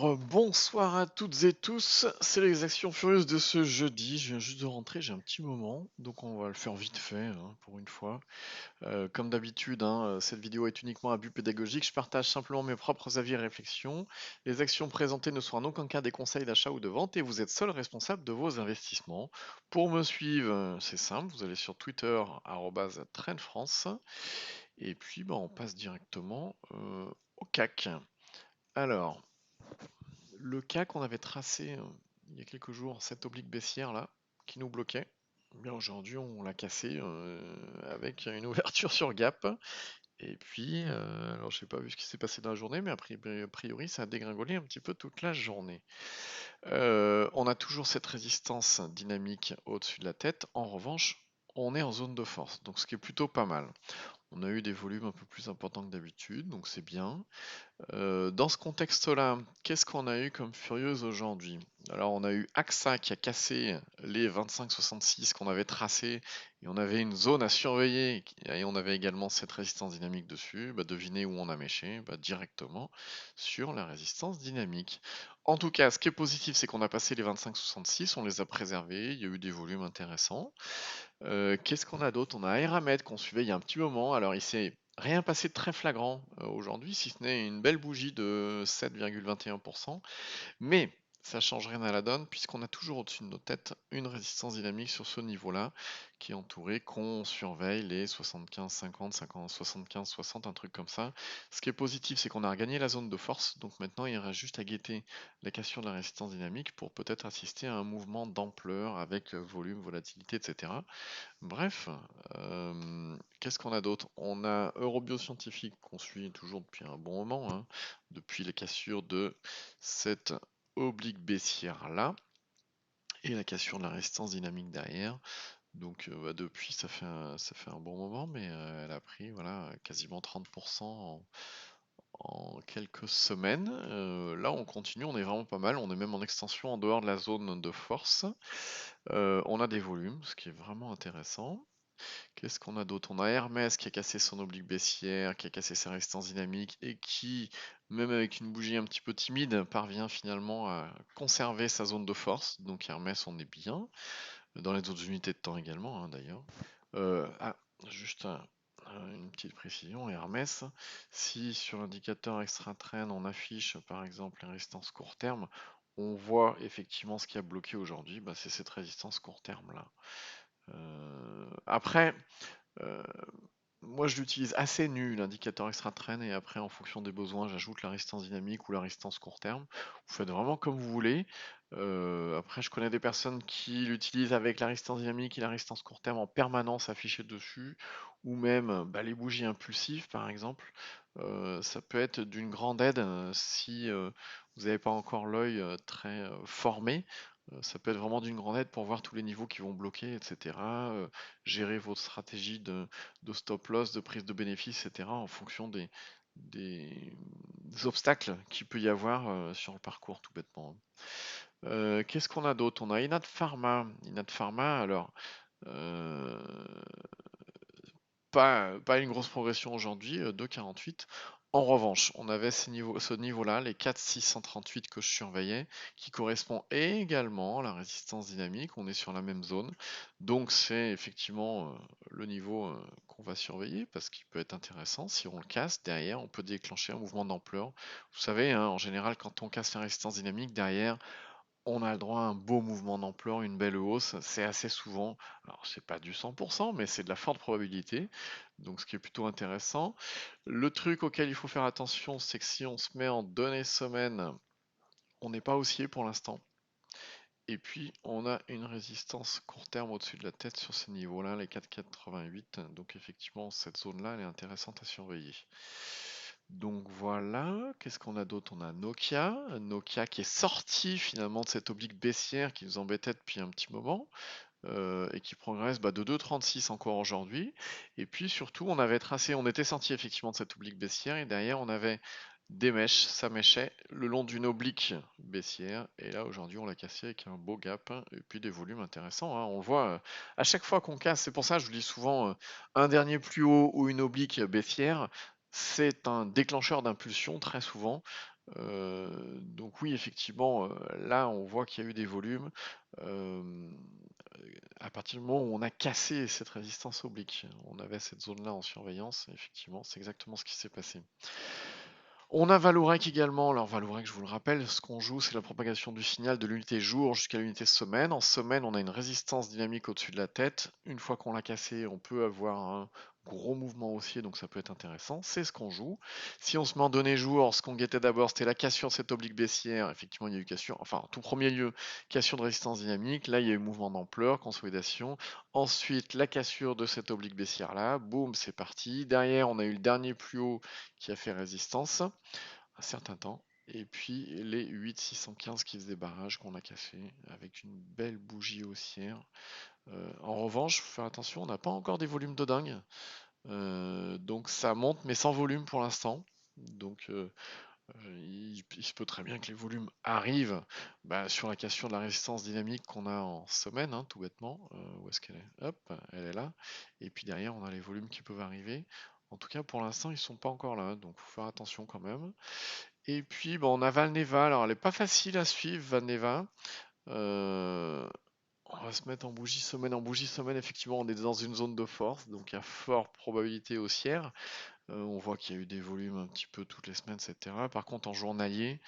Bonsoir à toutes et tous, c'est les actions furieuses de ce jeudi. Je viens juste de rentrer, j'ai un petit moment, donc on va le faire vite fait hein, pour une fois. Comme d'habitude, hein, cette vidéo est uniquement à but pédagogique. Je partage simplement mes propres avis et réflexions. Les actions présentées ne sont en aucun cas des conseils d'achat ou de vente et vous êtes seul responsable de vos investissements. Pour me suivre, c'est simple, vous allez sur Twitter @trendfrance et puis on passe directement au CAC. Alors. Le cas qu'on avait tracé il y a quelques jours, cette oblique baissière là, qui nous bloquait, bien aujourd'hui on l'a cassé avec une ouverture sur gap. Et puis, alors je n'ai pas vu ce qui s'est passé dans la journée, mais a priori ça a dégringolé un petit peu toute la journée. On a toujours cette résistance dynamique au-dessus de la tête. En revanche, on est en zone de force, donc ce qui est plutôt pas mal. On a eu des volumes un peu plus importants que d'habitude, donc c'est bien. Dans ce contexte-là, qu'est-ce qu'on a eu comme furieuse aujourd'hui? Alors on a eu AXA qui a cassé les 25,66 qu'on avait tracés et on avait une zone à surveiller et on avait également cette résistance dynamique dessus. Devinez où on a méché? Directement sur la résistance dynamique. En tout cas, ce qui est positif, c'est qu'on a passé les 25,66, on les a préservés, il y a eu des volumes intéressants. Qu'est-ce qu'on a d'autre? On a Eramet qu'on suivait il y a un petit moment. Alors il s'est rien passé de très flagrant aujourd'hui, si ce n'est une belle bougie de 7,21%. Mais ça change rien à la donne puisqu'on a toujours au-dessus de nos têtes une résistance dynamique sur ce niveau-là qui est entouré, qu'on surveille les 75, 50, 50, 75, 60, un truc comme ça. Ce qui est positif, c'est qu'on a regagné la zone de force, donc maintenant il reste juste à guetter la cassure de la résistance dynamique pour peut-être assister à un mouvement d'ampleur avec volume, volatilité, etc. Bref, qu'est-ce qu'on a d'autre? On a Eurobioscientifique qu'on suit toujours depuis un bon moment, hein, depuis les cassures de cette oblique baissière là et la cassure de la résistance dynamique derrière. Donc depuis ça fait un bon moment, mais elle a pris voilà quasiment 30% en quelques semaines. Là on continue, on est vraiment pas mal, on est même en extension en dehors de la zone de force. On a des volumes, ce qui est vraiment intéressant. Qu'est-ce qu'on a d'autre? On a Hermès qui a cassé son oblique baissière, qui a cassé sa résistance dynamique et qui, même avec une bougie un petit peu timide, parvient finalement à conserver sa zone de force. Donc Hermès, on est bien. Dans les autres unités de temps également, hein, d'ailleurs. Ah, juste une petite précision, Hermès, si sur l'indicateur extra trend on affiche par exemple les résistances court terme, on voit effectivement ce qui a bloqué aujourd'hui, c'est cette résistance court terme là. Après, euh, moi je l'utilise assez nu, l'indicateur extra trend, et après en fonction des besoins, j'ajoute la résistance dynamique ou la résistance court terme. Vous faites vraiment comme vous voulez. Après, je connais des personnes qui l'utilisent avec la résistance dynamique et la résistance court terme en permanence affichée dessus, ou même les bougies impulsives par exemple. Ça peut être d'une grande aide si vous n'avez pas encore l'œil très formé. Ça peut être vraiment d'une grande aide pour voir tous les niveaux qui vont bloquer, etc. Gérer votre stratégie de stop loss, de prise de bénéfice, etc. en fonction des obstacles qu'il peut y avoir sur le parcours, tout bêtement. Qu'est-ce qu'on a d'autre? On a Inat Pharma. Inat Pharma, alors, euh, pas une grosse progression aujourd'hui, 2,48. En revanche, on avait ce niveau-là, les 4,638 que je surveillais, qui correspond également à la résistance dynamique. On est sur la même zone. Donc c'est effectivement le niveau qu'on va surveiller parce qu'il peut être intéressant. Si on le casse, derrière, on peut déclencher un mouvement d'ampleur. Vous savez, hein, en général, quand on casse la résistance dynamique, derrière, on a le droit à un beau mouvement d'ampleur, une belle hausse. C'est assez souvent, alors c'est pas du 100%, mais c'est de la forte probabilité. Donc ce qui est plutôt intéressant. Le truc auquel il faut faire attention, c'est que si on se met en données semaine, on n'est pas haussier pour l'instant. Et puis on a une résistance court terme au-dessus de la tête sur ces niveaux-là, les 4,88. Donc effectivement, cette zone-là, elle est intéressante à surveiller. Donc voilà, qu'est-ce qu'on a d'autre? On a Nokia, Nokia qui est sorti finalement de cette oblique baissière qui nous embêtait depuis un petit moment et qui progresse de 2,36 encore aujourd'hui. Et puis surtout, on avait tracé, on était sorti effectivement de cette oblique baissière et derrière on avait des mèches, ça méchait le long d'une oblique baissière. Et là aujourd'hui, on l'a cassé avec un beau gap et puis des volumes intéressants, hein. On le voit à chaque fois qu'on casse. C'est pour ça que je vous dis souvent un dernier plus haut ou une oblique baissière. C'est un déclencheur d'impulsion très souvent. Donc oui, effectivement, là, on voit qu'il y a eu des volumes. euh, à partir du moment où on a cassé cette résistance oblique, on avait cette zone-là en surveillance, et effectivement, c'est exactement ce qui s'est passé. On a Valorec également. Alors Valorec, je vous le rappelle, ce qu'on joue, c'est la propagation du signal de l'unité jour jusqu'à l'unité semaine. En semaine, on a une résistance dynamique au-dessus de la tête. Une fois qu'on l'a cassé, on peut avoir un gros mouvement haussier, donc ça peut être intéressant. C'est ce qu'on joue. Si on se met en données jour, ce qu'on guettait d'abord, c'était la cassure de cette oblique baissière. Effectivement, il y a eu cassure. Enfin, en tout premier lieu, cassure de résistance dynamique. Là, il y a eu mouvement d'ampleur, consolidation. Ensuite, la cassure de cette oblique baissière-là. Boum, c'est parti. Derrière, on a eu le dernier plus haut qui a fait résistance un certain temps. Et puis les 8615 qui faisaient barrage qu'on a cassé avec une belle bougie haussière. En revanche, faut faire attention, on n'a pas encore des volumes de dingue. Donc ça monte mais sans volume pour l'instant. Donc il se peut très bien que les volumes arrivent sur la question de la résistance dynamique qu'on a en semaine, hein, tout bêtement. Où est-ce qu'elle est? Hop, elle est là. Et puis derrière, on a les volumes qui peuvent arriver. En tout cas, pour l'instant, ils sont pas encore là, donc faut faire attention quand même. Et puis, on a Valneva. Alors, elle est pas facile à suivre, Valneva. Euh, on va se mettre en bougie semaine. En bougie semaine, effectivement, on est dans une zone de force, donc il y a forte probabilité haussière. On voit qu'il y a eu des volumes un petit peu toutes les semaines, etc. Par contre, en journalier,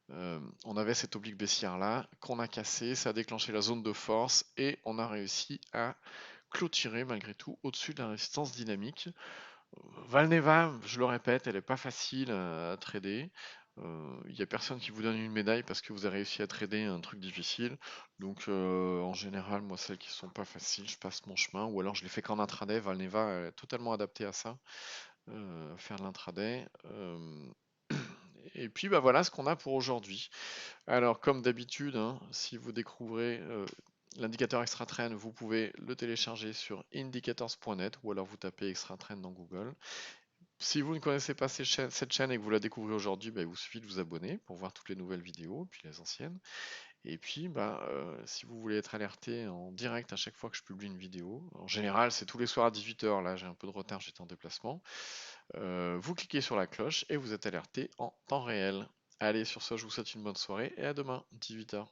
on avait cette oblique baissière là qu'on a cassé, ça a déclenché la zone de force et on a réussi à clôturer malgré tout au-dessus de la résistance dynamique. Valneva, je le répète, elle est pas facile à trader. Il n'y a personne qui vous donne une médaille parce que vous avez réussi à trader un truc difficile. Donc en général, moi celles qui sont pas faciles, je passe mon chemin ou alors je les fais qu'en intraday. Valneva est totalement adapté à ça, faire de l'intraday. Et puis voilà ce qu'on a pour aujourd'hui. Alors comme d'habitude, hein, si vous découvrez l'indicateur extra-trend, vous pouvez le télécharger sur indicators.net ou alors vous tapez extra-trend dans Google. Si vous ne connaissez pas cette chaîne et que vous la découvrez aujourd'hui, il vous suffit de vous abonner pour voir toutes les nouvelles vidéos, puis les anciennes. Et puis, si vous voulez être alerté en direct à chaque fois que je publie une vidéo, en général c'est tous les soirs à 18h, là j'ai un peu de retard, j'étais en déplacement, vous cliquez sur la cloche et vous êtes alerté en temps réel. Allez, sur ce, je vous souhaite une bonne soirée et à demain, 18h.